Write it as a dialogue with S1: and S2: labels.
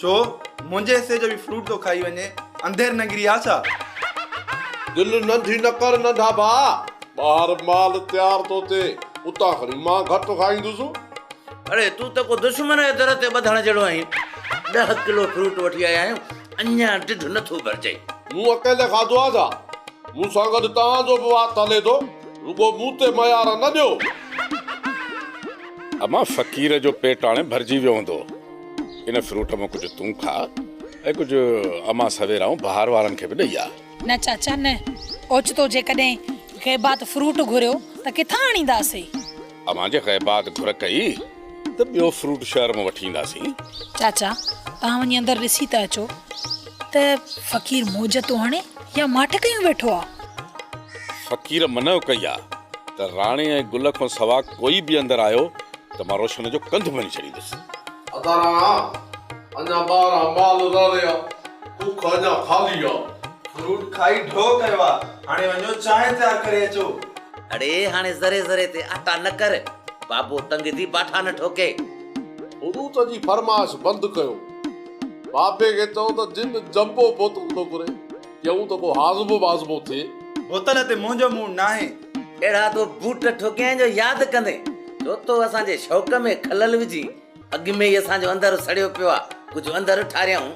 S1: छो मुंहिंजे हिसे जो बि फ्रूट तो खाई वञे अंधेर नगरी आ छा?
S2: दिल नंढी न कर नंढा भा, ॿाहिर माल तयार तो थे, उतां खणी मां घटि खाईंदुसि।
S3: अरे तू त को दुश्मन जे दर ते ॿधण जहिड़ो आहीं। 10 किलो फ्रूट वठी आया आहियूं, अञा ढिढ नथो भरजई।
S2: मूं अकेले खाधो आहे छा? मूंसां गॾु तव्हांजो बि वात हले थो, रुगो मूं ते मयार न ॾियो।
S4: अमा फ़क़ीर जो पेट हाणे भरिजी वियो हूंदो। इन फ्रूट में कुझु तूं खा ऐं कुझु अमा सवेराऊं ॿाहिरि वारनि खे बि ॾेई आ।
S5: न चाचा न, ओचितो जेकॾहिं ग़ैबात फ्रूट घुरियो त किथां आणींदासीं?
S4: अमा जे ग़ैबात घुर कई त ॿियो फ्रूट शहर में वठी ईंदासीं।
S5: चाचा तव्हां वञी अंदरि ॾिसी था अचो त फ़क़ीर मौज तो हणे या माठ कयूं वेठो आहे?
S4: फ़क़ीर मनव कई आहे त राणे ऐं गुल खां सवा कोई बि अंदरि आयो त मां रोशन जो कंधु भञी छॾींदुसि।
S2: अदाराणा अञा ॿारहं माल रहे आ, बुख अञा खाली आ।
S1: फ्रूट खाई ढो कयो आहे, हाणे वञो चांहि तयार करे अचो।
S3: अड़े हाणे ज़रे ज़रे ते आटा न कर, बाबो तंग थी बाठा न ठोके।
S2: हुदूत जी फरमाइश बंदि कयो। बाबे खे चओ त जिन जंबो बोतल थो घुरे, ॼऊं त को हाज़मो वाज़मो थिए।
S1: बोतल ते मुंहिंजो मुंहुं न आहे।
S3: अहिड़ा तो बूट ठोकियां जो यादि कंदे छो तो असांजे शौक़ में खलल विझी अॻु में ई असांजो अंदरि सड़ियो पियो आहे, कुझु अंदरि ठारियऊं।